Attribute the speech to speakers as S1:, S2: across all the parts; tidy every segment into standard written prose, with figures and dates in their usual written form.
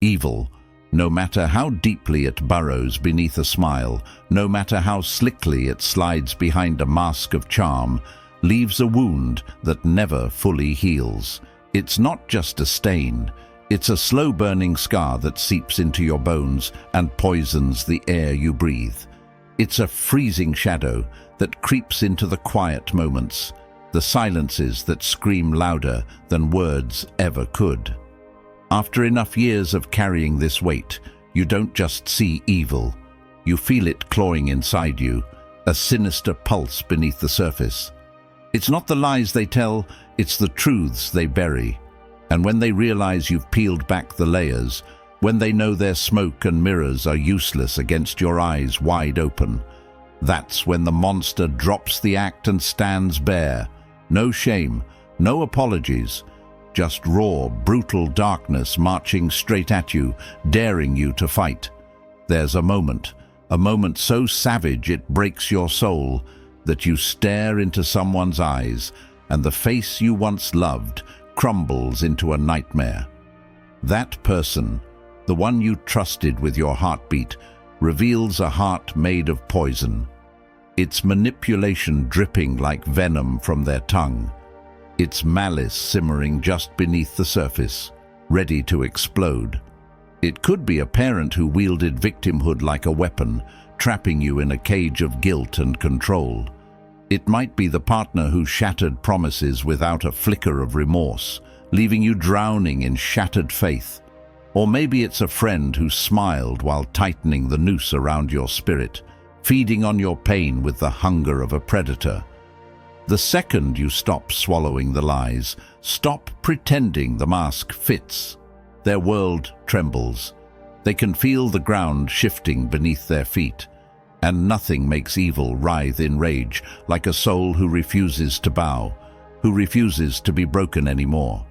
S1: Evil, no matter how deeply it burrows beneath a smile, no matter how slickly it slides behind a mask of charm, leaves a wound that never fully heals. It's not just a stain, it's a slow-burning scar that seeps into your bones and poisons the air you breathe. It's a freezing shadow that creeps into the quiet moments, the silences that scream louder than words ever could. After enough years of carrying this weight, you don't just see evil. You feel it clawing inside you, a sinister pulse beneath the surface. It's not the lies they tell, it's the truths they bury. And when they realize you've peeled back the layers, when they know their smoke and mirrors are useless against your eyes wide open, that's when the monster drops the act and stands bare. No shame, no apologies, just raw, brutal darkness marching straight at you, daring you to fight. There's a moment so savage it breaks your soul, that you stare into someone's eyes and the face you once loved crumbles into a nightmare. That person, the one you trusted with your heartbeat, reveals a heart made of poison, its manipulation dripping like venom from their tongue, its malice simmering just beneath the surface, ready to explode. It could be a parent who wielded victimhood like a weapon, trapping you in a cage of guilt and control. It might be the partner who shattered promises without a flicker of remorse, leaving you drowning in shattered faith. Or maybe it's a friend who smiled while tightening the noose around your spirit, feeding on your pain with the hunger of a predator. The second you stop swallowing the lies, stop pretending the mask fits, their world trembles. They can feel the ground shifting beneath their feet, and nothing makes evil writhe in rage like a soul who refuses to bow, who refuses to be broken anymore.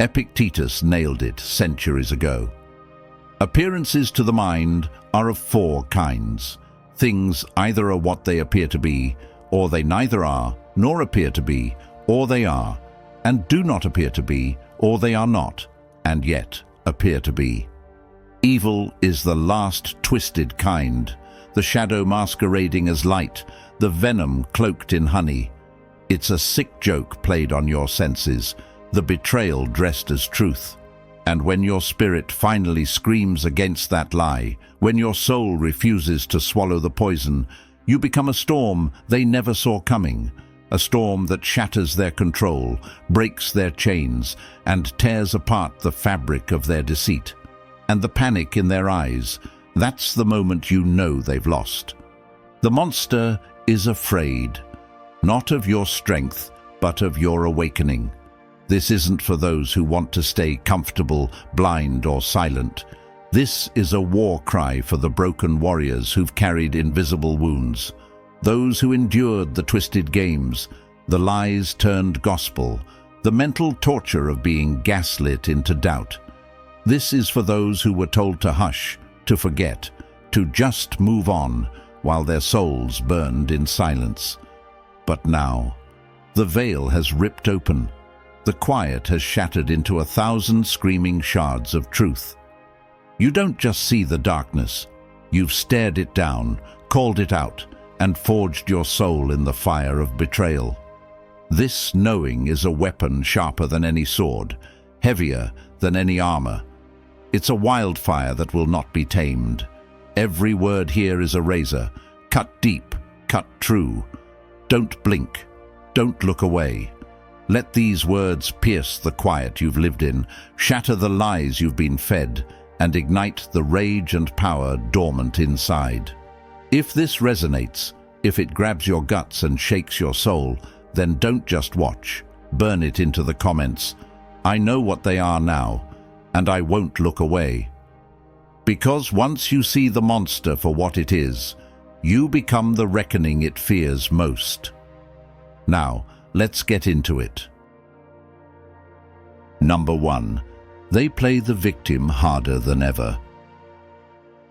S1: Epictetus nailed it centuries ago. Appearances to the mind are of four kinds. Things either are what they appear to be, or they neither are, nor appear to be, or they are, and do not appear to be, or they are not, and yet appear to be. Evil is the last twisted kind, the shadow masquerading as light, the venom cloaked in honey. It's a sick joke played on your senses, the betrayal dressed as truth. And when your spirit finally screams against that lie, when your soul refuses to swallow the poison, you become a storm they never saw coming, a storm that shatters their control, breaks their chains, and tears apart the fabric of their deceit. And the panic in their eyes, that's the moment you know they've lost. The monster is afraid, not of your strength, but of your awakening. This isn't for those who want to stay comfortable, blind, or silent. This is a war cry for the broken warriors who've carried invisible wounds, those who endured the twisted games, the lies turned gospel, the mental torture of being gaslit into doubt. This is for those who were told to hush, to forget, to just move on while their souls burned in silence. But now, the veil has ripped open. The quiet has shattered into 1,000 screaming shards of truth. You don't just see the darkness. You've stared it down, called it out, and forged your soul in the fire of betrayal. This knowing is a weapon sharper than any sword, heavier than any armor. It's a wildfire that will not be tamed. Every word here is a razor, cut deep, cut true. Don't blink, don't look away. Let these words pierce the quiet you've lived in, shatter the lies you've been fed, and ignite the rage and power dormant inside. If this resonates, if it grabs your guts and shakes your soul, then don't just watch. Burn it into the comments. I know what they are now, and I won't look away. Because once you see the monster for what it is, you become the reckoning it fears most. Now, let's get into it. Number 1. They play the victim harder than ever.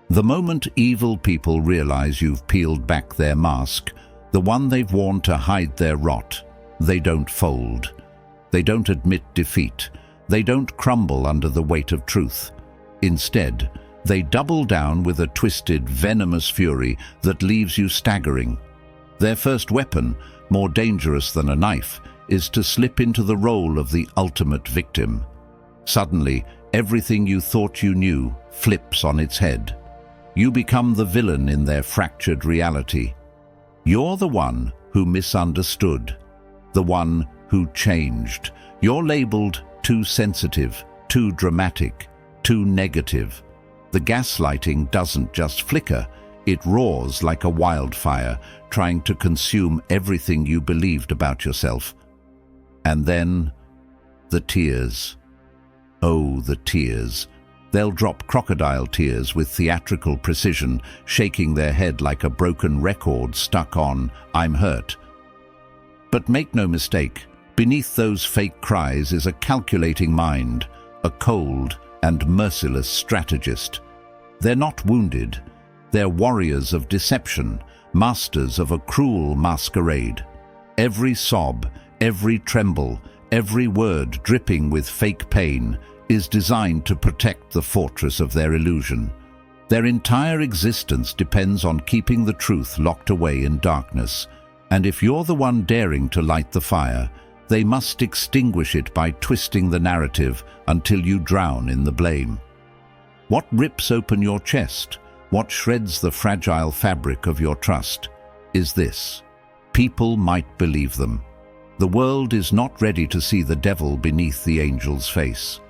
S1: The moment evil people realize you've peeled back their mask, the one they've worn to hide their rot, they don't fold. They don't admit defeat. They don't crumble under the weight of truth. Instead, they double down with a twisted, venomous fury that leaves you staggering. Their first weapon, more dangerous than a knife, is to slip into the role of the ultimate victim. Suddenly, everything you thought you knew flips on its head. You become the villain in their fractured reality. You're the one who misunderstood, the one who changed. You're labeled too sensitive, too dramatic, too negative. The gaslighting doesn't just flicker, it roars like a wildfire, trying to consume everything you believed about yourself. And then, the tears. Oh, the tears. They'll drop crocodile tears with theatrical precision, shaking their head like a broken record stuck on "I'm hurt." But make no mistake, beneath those fake cries is a calculating mind, a cold and merciless strategist. They're not wounded. They're warriors of deception, masters of a cruel masquerade. Every sob, every tremble, every word dripping with fake pain is designed to protect the fortress of their illusion. Their entire existence depends on keeping the truth locked away in darkness, and if you're the one daring to light the fire, they must extinguish it by twisting the narrative until you drown in the blame. What rips open your chest, what shreds the fragile fabric of your trust, is this: people might believe them. The world is not ready to see the devil beneath the angel's face.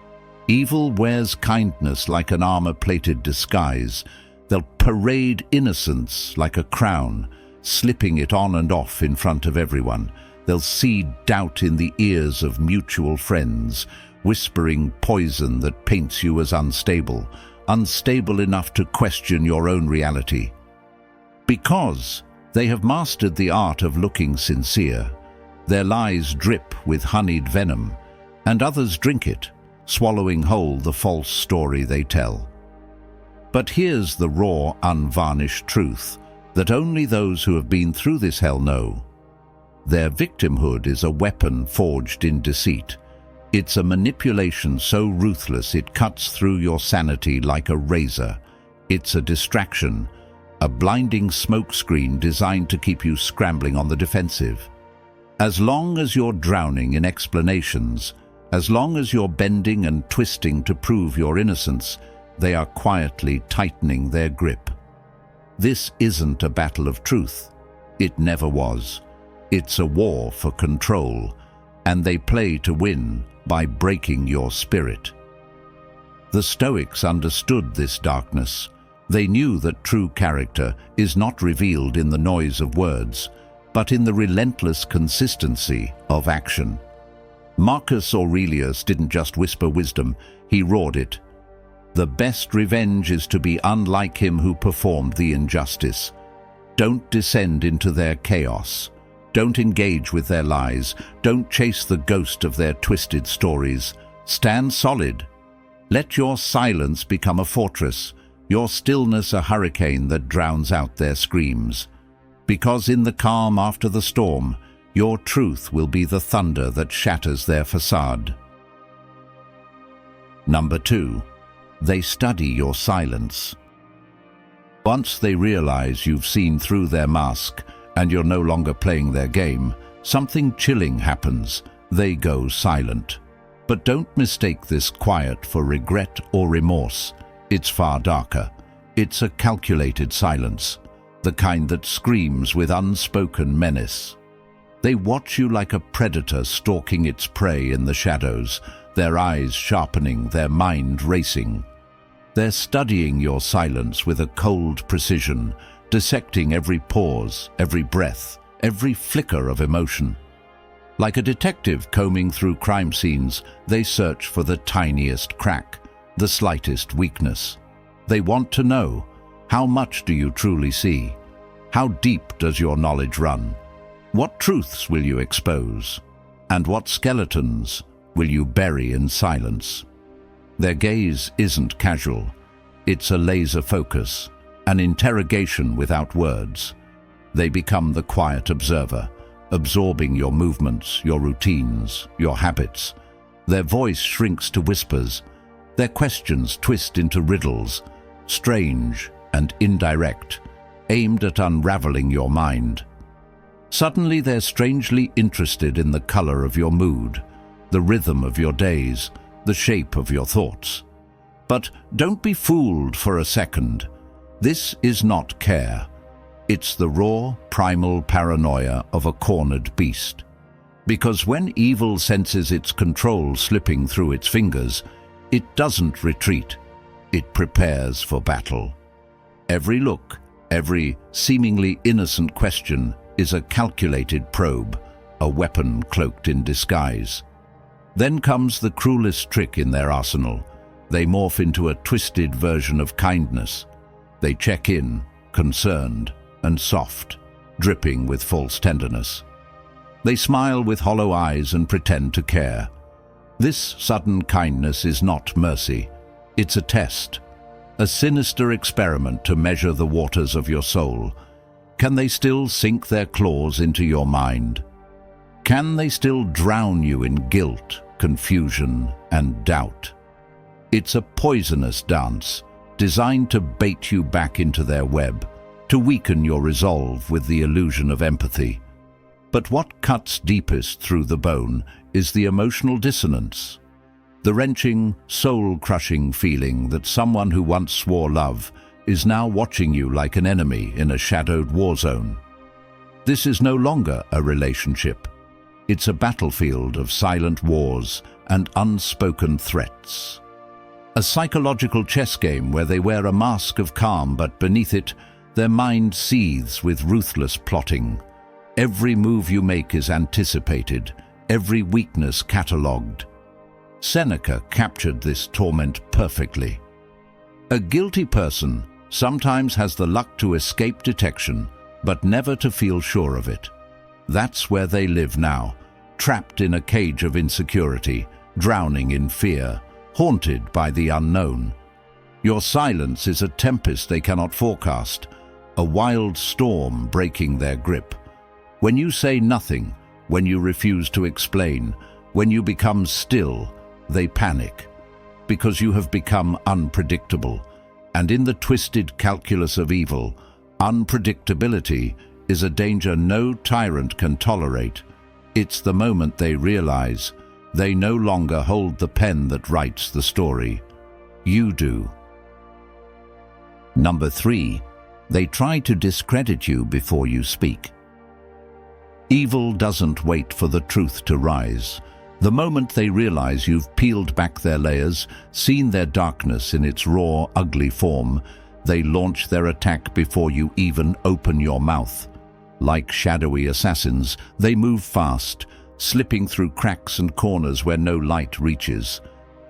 S1: Evil wears kindness like an armor-plated disguise. They'll parade innocence like a crown, slipping it on and off in front of everyone. They'll seed doubt in the ears of mutual friends, whispering poison that paints you as unstable enough to question your own reality. Because they have mastered the art of looking sincere, their lies drip with honeyed venom, and others drink it, swallowing whole the false story they tell. But here's the raw, unvarnished truth that only those who have been through this hell know. Their victimhood is a weapon forged in deceit. It's a manipulation so ruthless it cuts through your sanity like a razor. It's a distraction, a blinding smokescreen designed to keep you scrambling on the defensive. As long as you're drowning in explanations, as long as you're bending and twisting to prove your innocence, they are quietly tightening their grip. This isn't a battle of truth. It never was. It's a war for control, and they play to win by breaking your spirit. The Stoics understood this darkness. They knew that true character is not revealed in the noise of words, but in the relentless consistency of action. Marcus Aurelius didn't just whisper wisdom, he roared it. The best revenge is to be unlike him who performed the injustice. Don't descend into their chaos. Don't engage with their lies. Don't chase the ghost of their twisted stories. Stand solid. Let your silence become a fortress, your stillness a hurricane that drowns out their screams. Because in the calm after the storm, your truth will be the thunder that shatters their facade. Number 2. They study your silence. Once they realize you've seen through their mask and you're no longer playing their game, something chilling happens. They go silent. But don't mistake this quiet for regret or remorse. It's far darker. It's a calculated silence, the kind that screams with unspoken menace. They watch you like a predator stalking its prey in the shadows, their eyes sharpening, their mind racing. They're studying your silence with a cold precision, dissecting every pause, every breath, every flicker of emotion. Like a detective combing through crime scenes, they search for the tiniest crack, the slightest weakness. They want to know, how much do you truly see? How deep does your knowledge run? What truths will you expose? And what skeletons will you bury in silence? Their gaze isn't casual. It's a laser focus, an interrogation without words. They become the quiet observer, absorbing your movements, your routines, your habits. Their voice shrinks to whispers, Their questions twist into riddles, strange and indirect, aimed at unraveling your mind. Suddenly they're strangely interested in the color of your mood, the rhythm of your days, the shape of your thoughts. But don't be fooled for a second. This is not care. It's the raw, primal paranoia of a cornered beast. Because when evil senses its control slipping through its fingers, it doesn't retreat. It prepares for battle. Every look, every seemingly innocent question is a calculated probe, a weapon cloaked in disguise. Then comes the cruelest trick in their arsenal. They morph into a twisted version of kindness. They check in, concerned and soft, dripping with false tenderness. They smile with hollow eyes and pretend to care. This sudden kindness is not mercy. It's a test, a sinister experiment to measure the waters of your soul. Can they still sink their claws into your mind? Can they still drown you in guilt, confusion, and doubt? It's a poisonous dance, designed to bait you back into their web, to weaken your resolve with the illusion of empathy. But what cuts deepest through the bone is the emotional dissonance, the wrenching, soul-crushing feeling that someone who once swore love is now watching you like an enemy in a shadowed war zone. This is no longer a relationship. It's a battlefield of silent wars and unspoken threats. A psychological chess game where they wear a mask of calm, but beneath it, their mind seethes with ruthless plotting. Every move you make is anticipated, every weakness catalogued. Seneca captured this torment perfectly. A guilty person sometimes has the luck to escape detection, but never to feel sure of it. That's where they live now, trapped in a cage of insecurity, drowning in fear, haunted by the unknown. Your silence is a tempest they cannot forecast, a wild storm breaking their grip. When you say nothing, when you refuse to explain, when you become still, they panic, because you have become unpredictable. And in the twisted calculus of evil, unpredictability is a danger no tyrant can tolerate. It's the moment they realize they no longer hold the pen that writes the story. You do. Number 3, they try to discredit you before you speak. Evil doesn't wait for the truth to rise. The moment they realize you've peeled back their layers, seen their darkness in its raw, ugly form, they launch their attack before you even open your mouth. Like shadowy assassins, they move fast, slipping through cracks and corners where no light reaches.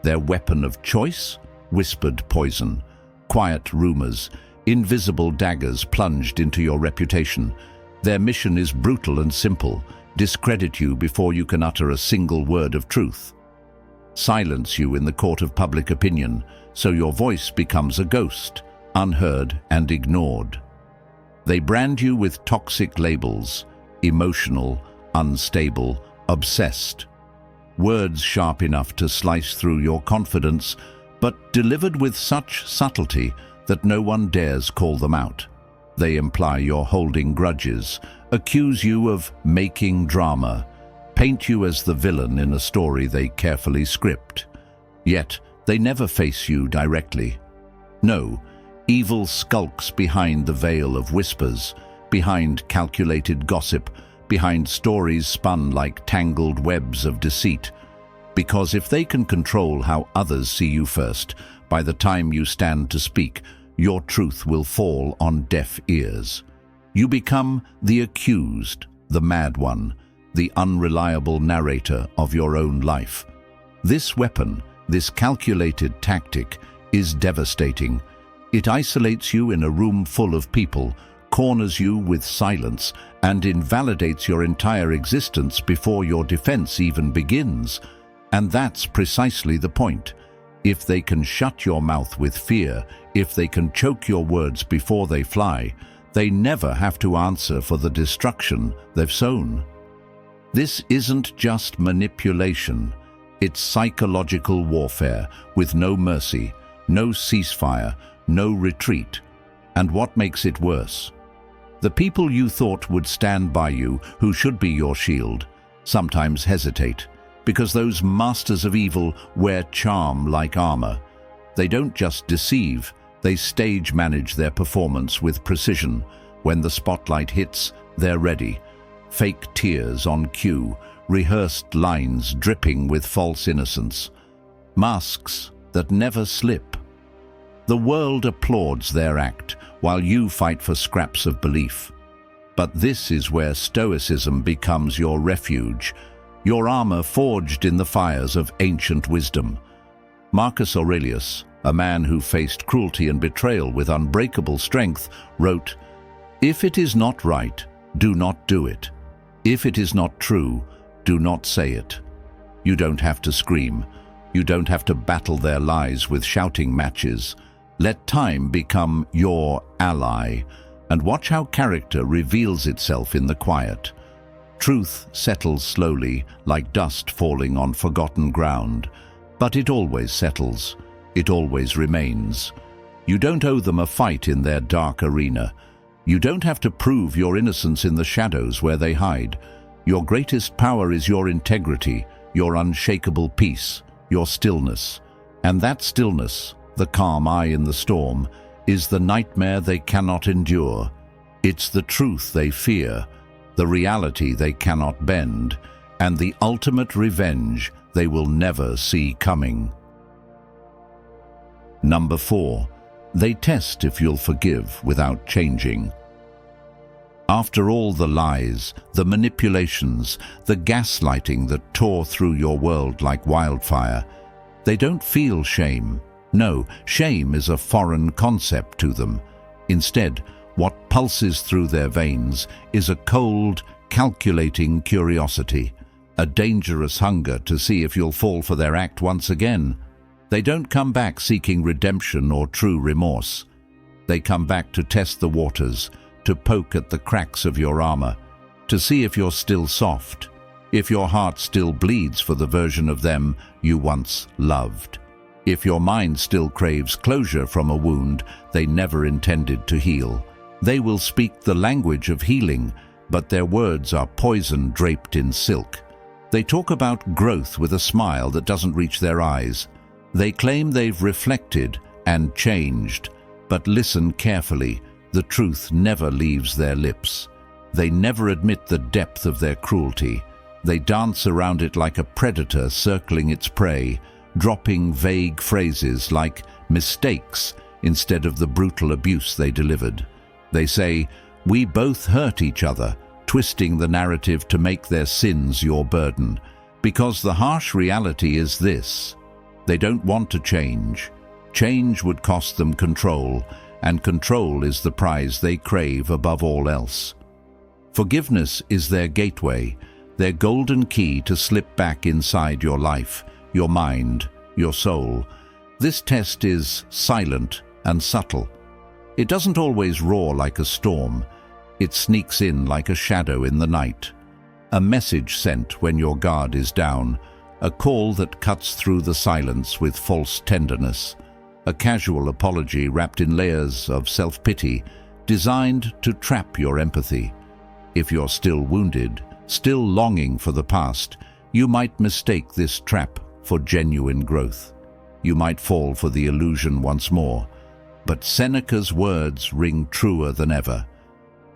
S1: Their weapon of choice? Whispered poison, quiet rumors, invisible daggers plunged into your reputation. Their mission is brutal and simple: discredit you before you can utter a single word of truth. Silence you in the court of public opinion, so your voice becomes a ghost, unheard and ignored. They brand you with toxic labels: emotional, unstable, obsessed. Words sharp enough to slice through your confidence, but delivered with such subtlety that no one dares call them out. They imply you're holding grudges, accuse you of making drama, paint you as the villain in a story they carefully script. Yet, they never face you directly. No, evil skulks behind the veil of whispers, behind calculated gossip, behind stories spun like tangled webs of deceit. Because if they can control how others see you first, by the time you stand to speak, your truth will fall on deaf ears. You become the accused, the mad one, the unreliable narrator of your own life. This weapon, this calculated tactic, is devastating. It isolates you in a room full of people, corners you with silence, and invalidates your entire existence before your defense even begins. And that's precisely the point. If they can shut your mouth with fear, if they can choke your words before they fly, they never have to answer for the destruction they've sown. This isn't just manipulation. It's psychological warfare with no mercy, no ceasefire, no retreat. And what makes it worse? The people you thought would stand by you, who should be your shield, sometimes hesitate, because those masters of evil wear charm like armor. They don't just deceive, they stage manage their performance with precision. When the spotlight hits, they're ready. Fake tears on cue, rehearsed lines dripping with false innocence. Masks that never slip. The world applauds their act, while you fight for scraps of belief. But this is where Stoicism becomes your refuge, your armor forged in the fires of ancient wisdom. Marcus Aurelius, a man who faced cruelty and betrayal with unbreakable strength, wrote, "If it is not right, do not do it. If it is not true, do not say it." You don't have to scream. You don't have to battle their lies with shouting matches. Let time become your ally, and watch how character reveals itself in the quiet. Truth settles slowly, like dust falling on forgotten ground, but it always settles. It always remains. You don't owe them a fight in their dark arena. You don't have to prove your innocence in the shadows where they hide. Your greatest power is your integrity, your unshakable peace, your stillness. And that stillness, the calm eye in the storm, is the nightmare they cannot endure. It's the truth they fear, the reality they cannot bend, and the ultimate revenge they will never see coming. Number 4. They test if you'll forgive without changing. After all the lies, the manipulations, the gaslighting that tore through your world like wildfire, they don't feel shame. No, shame is a foreign concept to them. Instead, what pulses through their veins is a cold, calculating curiosity, a dangerous hunger to see if you'll fall for their act once again. They don't come back seeking redemption or true remorse. They come back to test the waters, to poke at the cracks of your armor, to see if you're still soft, if your heart still bleeds for the version of them you once loved, if your mind still craves closure from a wound they never intended to heal. They will speak the language of healing, but their words are poison draped in silk. They talk about growth with a smile that doesn't reach their eyes. They claim they've reflected and changed, but listen carefully. The truth never leaves their lips. They never admit the depth of their cruelty. They dance around it like a predator circling its prey, dropping vague phrases like mistakes instead of the brutal abuse they delivered. They say, "We both hurt each other," twisting the narrative to make their sins your burden. Because the harsh reality is this: they don't want to change. Change would cost them control, and control is the prize they crave above all else. Forgiveness is their gateway, their golden key to slip back inside your life, your mind, your soul. This test is silent and subtle. It doesn't always roar like a storm. It sneaks in like a shadow in the night. A message sent when your guard is down, a call that cuts through the silence with false tenderness, a casual apology wrapped in layers of self-pity, designed to trap your empathy. If you're still wounded, still longing for the past, you might mistake this trap for genuine growth. You might fall for the illusion once more. But Seneca's words ring truer than ever.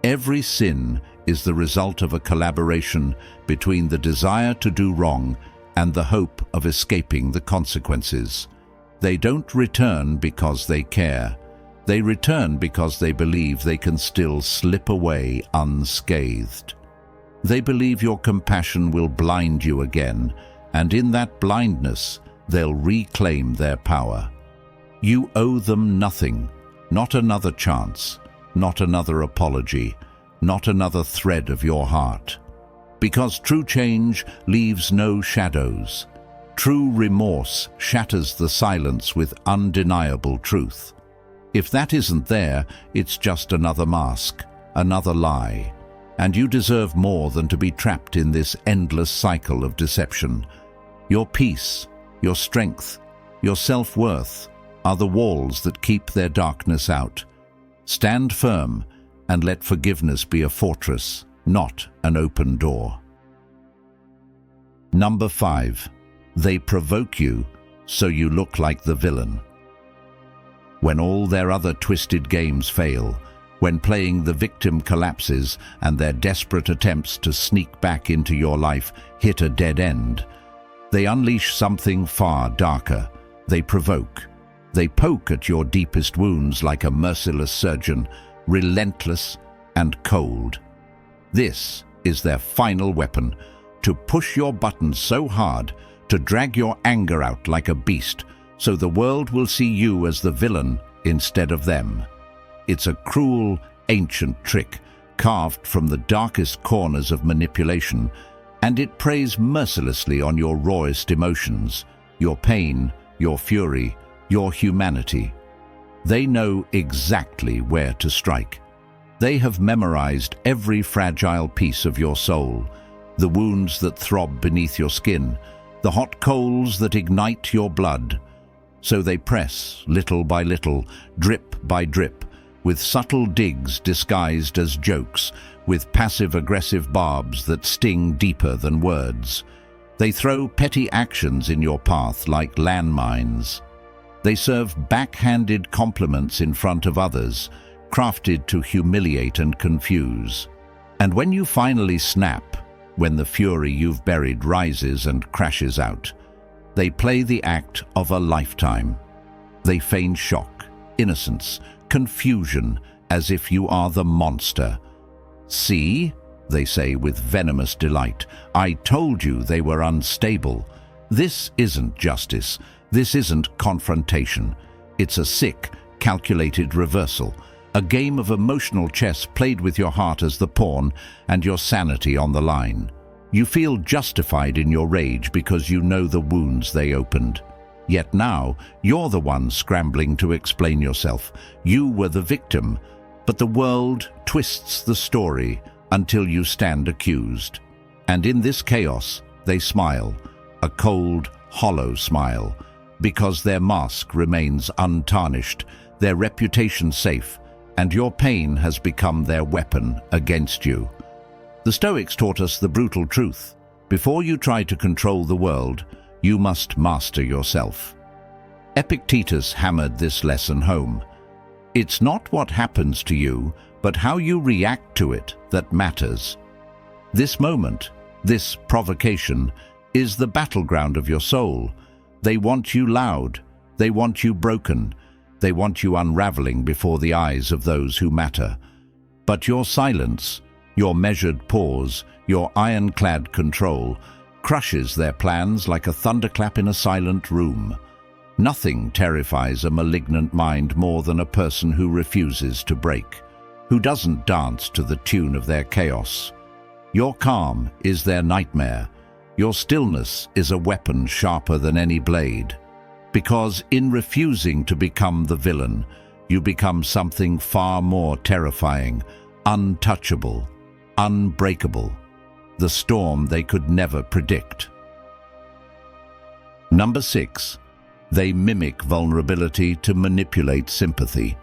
S1: Every sin is the result of a collaboration between the desire to do wrong and the hope of escaping the consequences. They don't return because they care. They return because they believe they can still slip away unscathed. They believe your compassion will blind you again, and in that blindness, they'll reclaim their power. You owe them nothing, not another chance, not another apology, not another thread of your heart. Because true change leaves no shadows. True remorse shatters the silence with undeniable truth. If that isn't there, it's just another mask, another lie. And you deserve more than to be trapped in this endless cycle of deception. Your peace, your strength, your self-worth are the walls that keep their darkness out. Stand firm and let forgiveness be a fortress, not an open door. Number 5. They provoke you so you look like the villain. When all their other twisted games fail, when playing the victim collapses and their desperate attempts to sneak back into your life hit a dead end, they unleash something far darker. They provoke. They poke at your deepest wounds like a merciless surgeon, relentless and cold. This is their final weapon, to push your buttons so hard, to drag your anger out like a beast, so the world will see you as the villain instead of them. It's a cruel, ancient trick, carved from the darkest corners of manipulation, and it preys mercilessly on your rawest emotions, your pain, your fury, your humanity. They know exactly where to strike. They have memorized every fragile piece of your soul, the wounds that throb beneath your skin, the hot coals that ignite your blood. So they press, little by little, drip by drip, with subtle digs disguised as jokes, with passive-aggressive barbs that sting deeper than words. They throw petty actions in your path like landmines. They serve backhanded compliments in front of others, crafted to humiliate and confuse. And when you finally snap, when the fury you've buried rises and crashes out, they play the act of a lifetime. They feign shock, innocence, confusion, as if you are the monster. "See," they say with venomous delight, "I told you they were unstable." This isn't justice. This isn't confrontation. It's a sick, calculated reversal, a game of emotional chess played with your heart as the pawn and your sanity on the line. You feel justified in your rage because you know the wounds they opened. Yet now, you're the one scrambling to explain yourself. You were the victim, but the world twists the story until you stand accused. And in this chaos, they smile, a cold, hollow smile, because their mask remains untarnished, their reputation safe, and your pain has become their weapon against you. The Stoics taught us the brutal truth. Before you try to control the world, you must master yourself. Epictetus hammered this lesson home. It's not what happens to you, but how you react to it that matters. This moment, this provocation, is the battleground of your soul. They want you loud. They want you broken. They want you unraveling before the eyes of those who matter. But your silence, your measured pause, your ironclad control, crushes their plans like a thunderclap in a silent room. Nothing terrifies a malignant mind more than a person who refuses to break, who doesn't dance to the tune of their chaos. Your calm is their nightmare. Your stillness is a weapon sharper than any blade. Because in refusing to become the villain, you become something far more terrifying, untouchable, unbreakable, the storm they could never predict. Number 6. They mimic vulnerability to manipulate sympathy.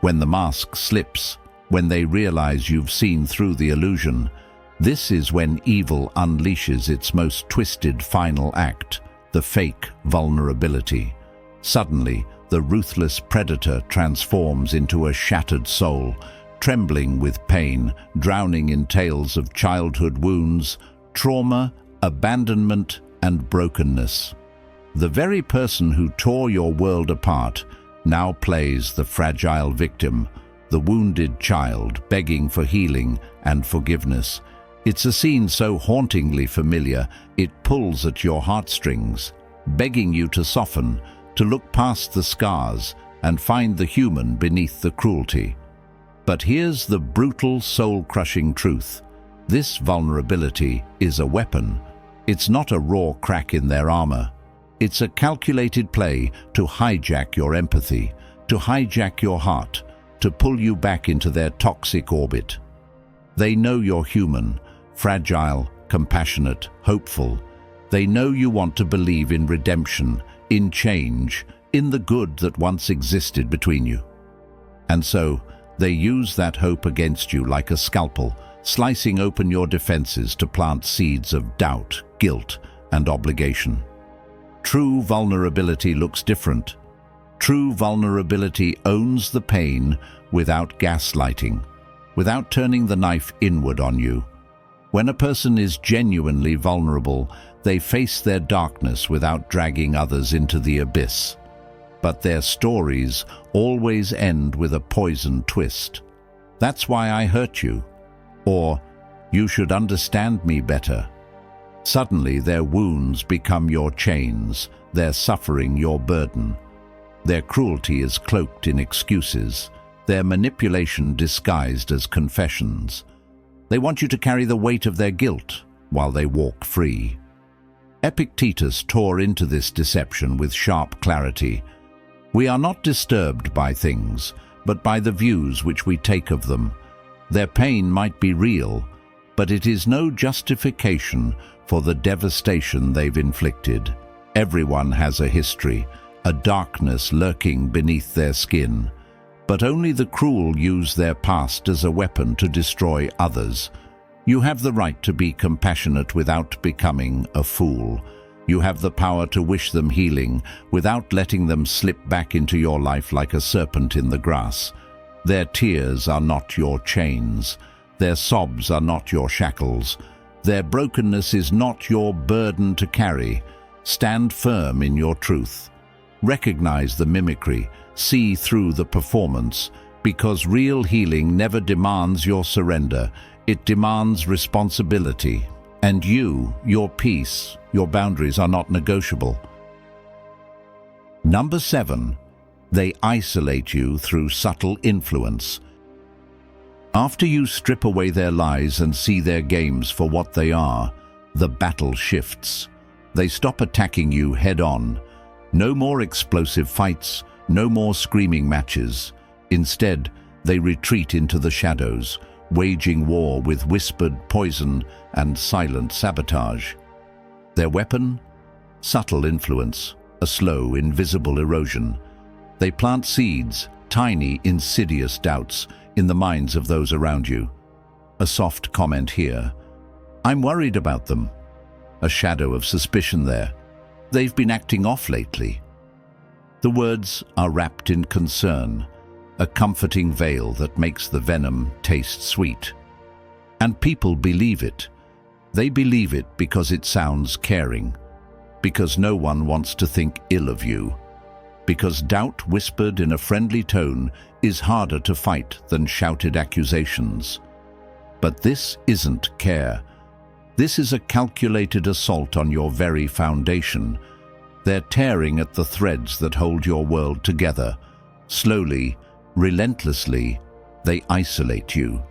S1: When the mask slips, when they realize you've seen through the illusion, this is when evil unleashes its most twisted final act, the fake vulnerability. Suddenly, the ruthless predator transforms into a shattered soul, trembling with pain, drowning in tales of childhood wounds, trauma, abandonment, and brokenness. The very person who tore your world apart now plays the fragile victim, the wounded child begging for healing and forgiveness. It's a scene so hauntingly familiar, it pulls at your heartstrings, begging you to soften, to look past the scars and find the human beneath the cruelty. But here's the brutal, soul-crushing truth. This vulnerability is a weapon. It's not a raw crack in their armor. It's a calculated play to hijack your empathy, to hijack your heart, to pull you back into their toxic orbit. They know you're human, fragile, compassionate, hopeful. They know you want to believe in redemption, in change, in the good that once existed between you. And so, they use that hope against you like a scalpel, slicing open your defenses to plant seeds of doubt, guilt, and obligation. True vulnerability looks different. True vulnerability owns the pain without gaslighting, without turning the knife inward on you. When a person is genuinely vulnerable, they face their darkness without dragging others into the abyss. But their stories always end with a poisoned twist. "That's why I hurt you," or "You should understand me better." Suddenly their wounds become your chains, their suffering your burden. Their cruelty is cloaked in excuses, their manipulation disguised as confessions. They want you to carry the weight of their guilt while they walk free. Epictetus tore into this deception with sharp clarity. We are not disturbed by things, but by the views which we take of them. Their pain might be real, but it is no justification for the devastation they've inflicted. Everyone has a history, a darkness lurking beneath their skin, but only the cruel use their past as a weapon to destroy others. You have the right to be compassionate without becoming a fool. You have the power to wish them healing without letting them slip back into your life like a serpent in the grass. Their tears are not your chains. Their sobs are not your shackles. Their brokenness is not your burden to carry. Stand firm in your truth. Recognize the mimicry. See through the performance, because real healing never demands your surrender. It demands responsibility. And you, your peace, your boundaries are not negotiable. Number 7. They isolate you through subtle influence. After you strip away their lies and see their games for what they are, the battle shifts. They stop attacking you head-on. No more explosive fights, no more screaming matches. Instead, they retreat into the shadows, waging war with whispered poison and silent sabotage. Their weapon? Subtle influence, a slow, invisible erosion. They plant seeds, tiny, insidious doubts, in the minds of those around you. A soft comment here. "I'm worried about them." A shadow of suspicion there. "They've been acting off lately." The words are wrapped in concern, a comforting veil that makes the venom taste sweet. And people believe it. They believe it because it sounds caring, because no one wants to think ill of you, because doubt whispered in a friendly tone is harder to fight than shouted accusations. But this isn't care. This is a calculated assault on your very foundation. They're tearing at the threads that hold your world together. Slowly, relentlessly, they isolate you.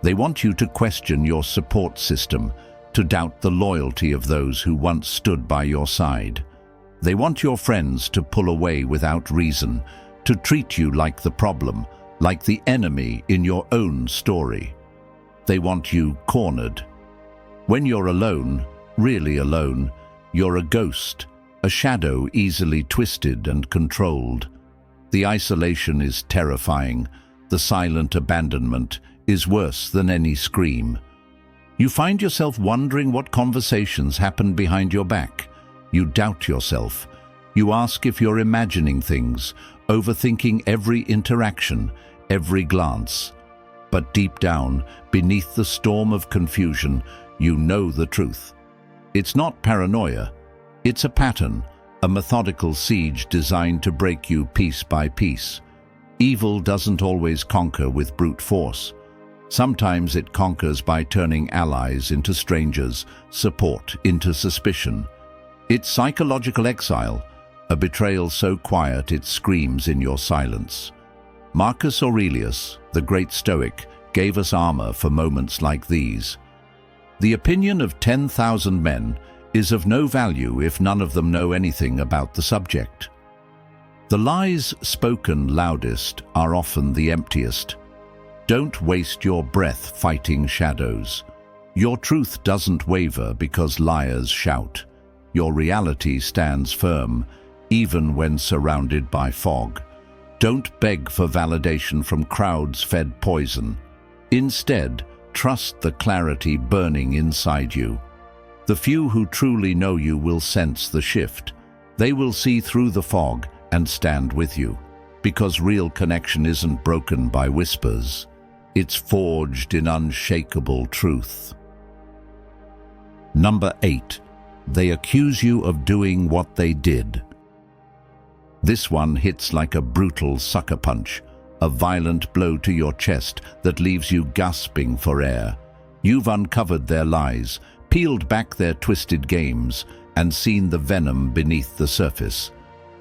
S1: They want you to question your support system, to doubt the loyalty of those who once stood by your side. They want your friends to pull away without reason, to treat you like the problem, like the enemy in your own story. They want you cornered. When you're alone, really alone, you're a ghost, a shadow easily twisted and controlled. The isolation is terrifying. The silent abandonment is worse than any scream. You find yourself wondering what conversations happen behind your back. You doubt yourself. You ask if you're imagining things, overthinking every interaction, every glance. But deep down, beneath the storm of confusion, you know the truth. It's not paranoia. It's a pattern, a methodical siege designed to break you piece by piece. Evil doesn't always conquer with brute force. Sometimes it conquers by turning allies into strangers, support into suspicion. It's psychological exile, a betrayal so quiet it screams in your silence. Marcus Aurelius, the great Stoic, gave us armor for moments like these. The opinion of 10,000 men is of no value if none of them know anything about the subject. The lies spoken loudest are often the emptiest. Don't waste your breath fighting shadows. Your truth doesn't waver because liars shout. your reality stands firm, even when surrounded by fog. Don't beg for validation from crowds fed poison. Instead, trust the clarity burning inside you. The few who truly know you will sense the shift. They will see through the fog and stand with you. Because real connection isn't broken by whispers. It's forged in unshakable truth. Number 8. They accuse you of doing what they did. This one hits like a brutal sucker punch, a violent blow to your chest that leaves you gasping for air. You've uncovered their lies, peeled back their twisted games, and seen the venom beneath the surface.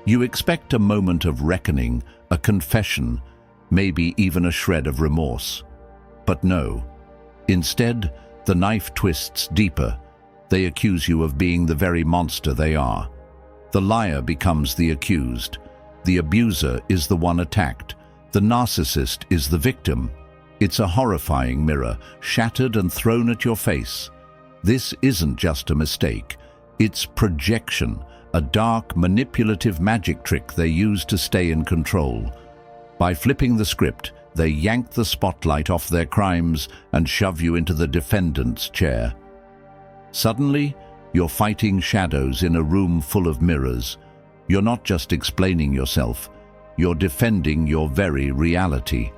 S1: You expect a moment of reckoning, a confession, maybe even a shred of remorse. But no. Instead, the knife twists deeper. They accuse you of being the very monster they are. The liar becomes the accused. The abuser is the one attacked. The narcissist is the victim. It's a horrifying mirror, shattered and thrown at your face. This isn't just a mistake. It's projection, a dark, manipulative magic trick they use to stay in control. By flipping the script, they yank the spotlight off their crimes and shove you into the defendant's chair. Suddenly, you're fighting shadows in a room full of mirrors. You're not just explaining yourself, you're defending your very reality.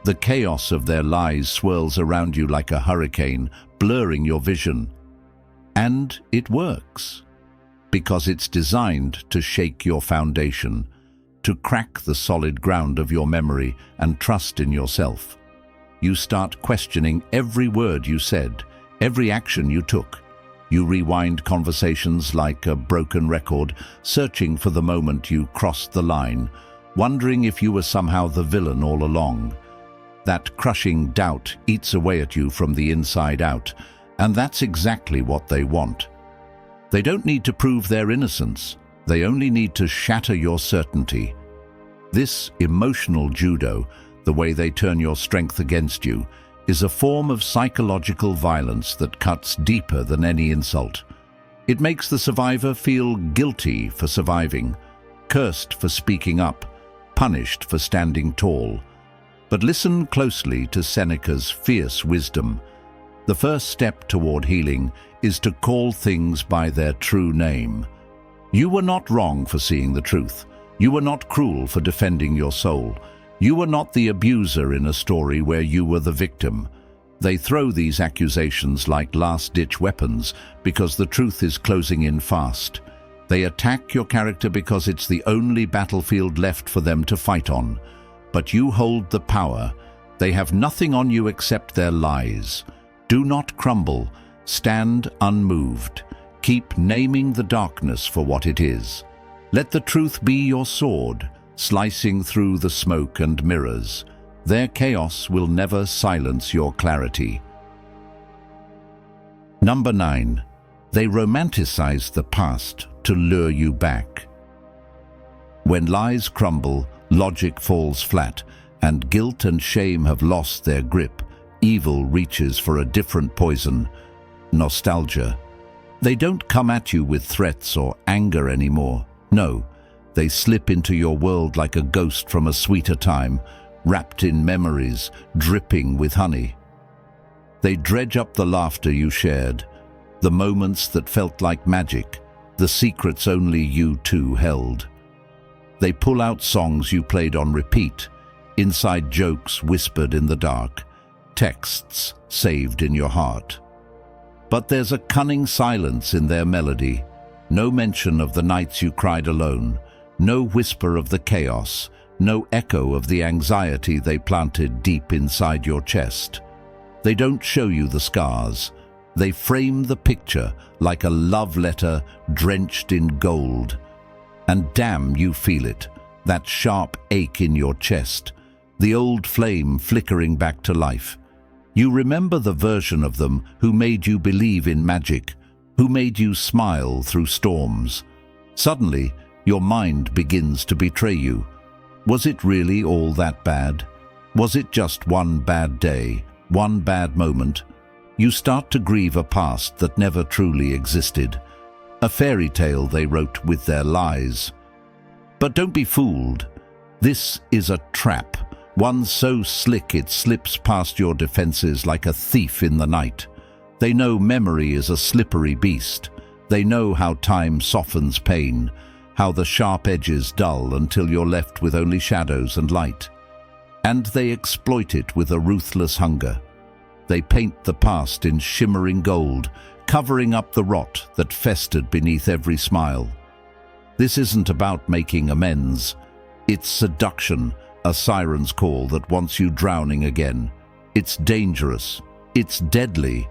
S1: The chaos of their lies swirls around you like a hurricane, blurring your vision. And it works. Because it's designed to shake your foundation, to crack the solid ground of your memory and trust in yourself. You start questioning every word you said, every action you took. You rewind conversations like a broken record, searching for the moment you crossed the line, wondering if you were somehow the villain all along. That crushing doubt eats away at you from the inside out, and that's exactly what they want. They don't need to prove their innocence. They only need to shatter your certainty. This emotional judo, the way they turn your strength against you, is a form of psychological violence that cuts deeper than any insult. It makes the survivor feel guilty for surviving, cursed for speaking up, punished for standing tall. But listen closely to Seneca's fierce wisdom. The first step toward healing is to call things by their true name. You were not wrong for seeing the truth. You were not cruel for defending your soul. You were not the abuser in a story where you were the victim. They throw these accusations like last-ditch weapons because the truth is closing in fast. They attack your character because it's the only battlefield left for them to fight on. But you hold the power. They have nothing on you except their lies. Do not crumble. Stand unmoved. Keep naming the darkness for what it is. Let the truth be your sword, slicing through the smoke and mirrors. Their chaos will never silence your clarity. Number 9. They romanticize the past to lure you back. When lies crumble, logic falls flat, and guilt and shame have lost their grip, evil reaches for a different poison, nostalgia. They don't come at you with threats or anger anymore. No, they slip into your world like a ghost from a sweeter time, wrapped in memories, dripping with honey. They dredge up the laughter you shared, the moments that felt like magic, the secrets only you two held. They pull out songs you played on repeat, inside jokes whispered in the dark, texts saved in your heart. But there's a cunning silence in their melody, no mention of the nights you cried alone, no whisper of the chaos, no echo of the anxiety they planted deep inside your chest. They don't show you the scars. They frame the picture like a love letter drenched in gold. And damn, you feel it, that sharp ache in your chest, the old flame flickering back to life. You remember the version of them who made you believe in magic, who made you smile through storms. Suddenly, your mind begins to betray you. Was it really all that bad? Was it just one bad day, one bad moment? You start to grieve a past that never truly existed. a fairy tale they wrote with their lies. But don't be fooled. This is a trap, one so slick it slips past your defenses like a thief in the night. They know memory is a slippery beast. They know how time softens pain, how the sharp edges dull until you're left with only shadows and light. And they exploit it with a ruthless hunger. They paint the past in shimmering gold, covering up the rot that festered beneath every smile. This isn't about making amends. It's seduction, a siren's call that wants you drowning again. It's dangerous. It's deadly.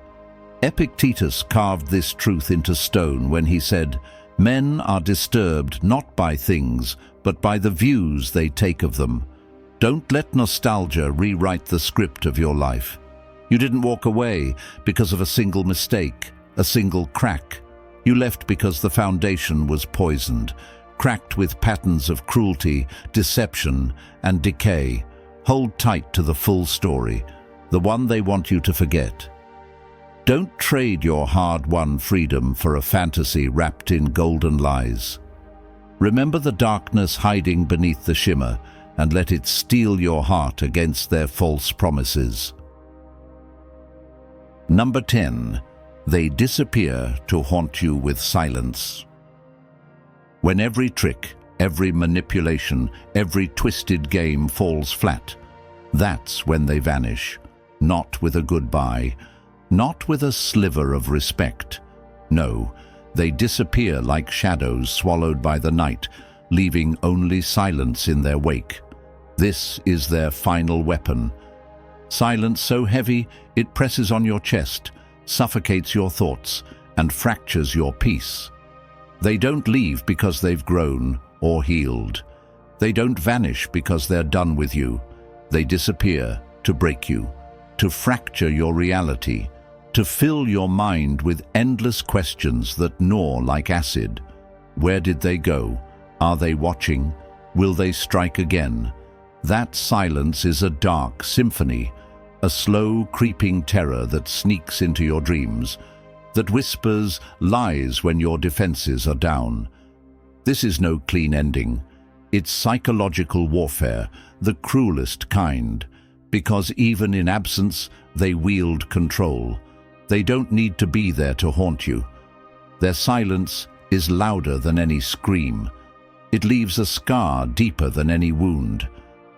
S1: Epictetus carved this truth into stone when he said, "Men are disturbed not by things, but by the views they take of them." Don't let nostalgia rewrite the script of your life. You didn't walk away because of a single mistake, a single crack. You left because the foundation was poisoned, cracked with patterns of cruelty, deception, and decay. Hold tight to the full story, the one they want you to forget. Don't trade your hard-won freedom for a fantasy wrapped in golden lies. Remember the darkness hiding beneath the shimmer, and let it steel your heart against their false promises. Number 10. They disappear to haunt you with silence. When every trick, every manipulation, every twisted game falls flat, that's when they vanish. Not with a goodbye, not with a sliver of respect. No, they disappear like shadows swallowed by the night, leaving only silence in their wake. This is their final weapon. Silence so heavy it presses on your chest, suffocates your thoughts, and fractures your peace. They don't leave because they've grown or healed. They don't vanish because they're done with you. They disappear to break you, to fracture your reality, to fill your mind with endless questions that gnaw like acid. Where did they go? Are they watching? Will they strike again? That silence is a dark symphony, a slow, creeping terror that sneaks into your dreams, that whispers lies when your defenses are down. This is no clean ending. It's psychological warfare, the cruelest kind, because even in absence, they wield control. They don't need to be there to haunt you. Their silence is louder than any scream. It leaves a scar deeper than any wound.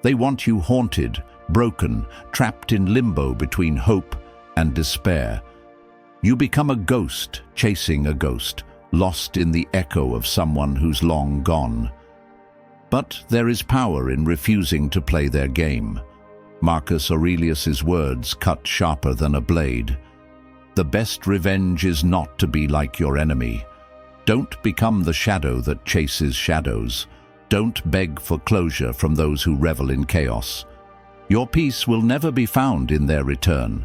S1: They want you haunted, broken, trapped in limbo between hope and despair. You become a ghost chasing a ghost, lost in the echo of someone who's long gone. But there is power in refusing to play their game. Marcus Aurelius's words cut sharper than a blade. The best revenge is not to be like your enemy. Don't become the shadow that chases shadows. Don't beg for closure from those who revel in chaos. Your peace will never be found in their return.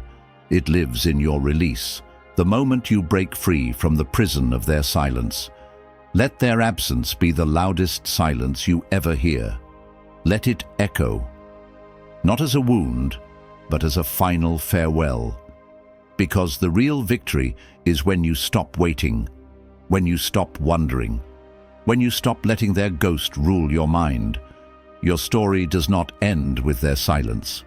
S1: It lives in your release, the moment you break free from the prison of their silence. Let their absence be the loudest silence you ever hear. Let it echo, not as a wound, but as a final farewell. Because the real victory is when you stop waiting, when you stop wondering, when you stop letting their ghost rule your mind. Your story does not end with their silence.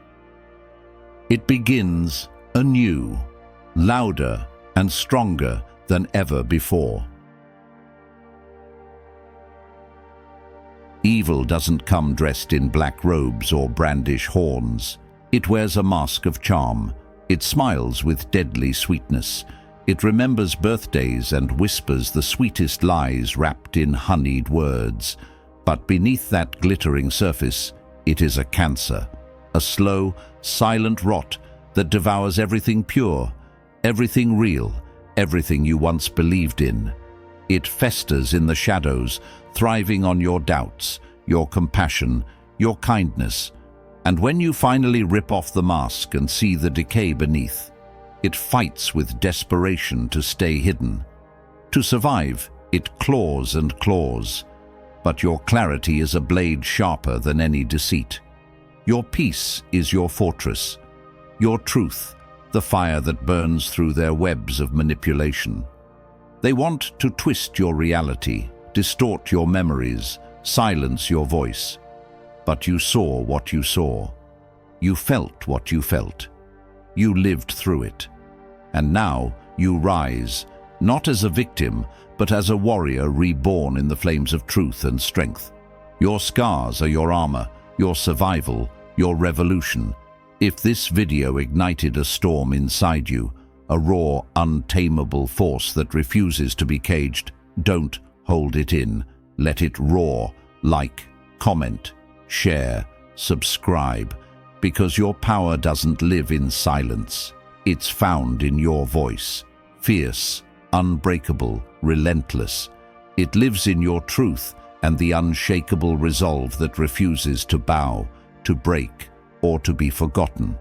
S1: It begins anew, louder and stronger than ever before. Evil doesn't come dressed in black robes or brandish horns. It wears a mask of charm. It smiles with deadly sweetness. It remembers birthdays and whispers the sweetest lies wrapped in honeyed words. But beneath that glittering surface, it is a cancer, a slow, silent rot that devours everything pure, everything real, everything you once believed in. It festers in the shadows, thriving on your doubts, your compassion, your kindness. And when you finally rip off the mask and see the decay beneath, it fights with desperation to stay hidden. To survive, it claws and claws. But your clarity is a blade sharper than any deceit. Your peace is your fortress. Your truth, the fire that burns through their webs of manipulation. They want to twist your reality, distort your memories, silence your voice. But you saw what you saw. You felt what you felt. You lived through it. And now you rise, not as a victim, but as a warrior reborn in the flames of truth and strength. Your scars are your armor, your survival, your revolution. If this video ignited a storm inside you, a raw, untamable force that refuses to be caged, don't hold it in. Let it roar. Like, comment, share, subscribe, because your power doesn't live in silence. It's found in your voice. Fierce, unbreakable, relentless. It lives in your truth and the unshakable resolve that refuses to bow, to break, or to be forgotten.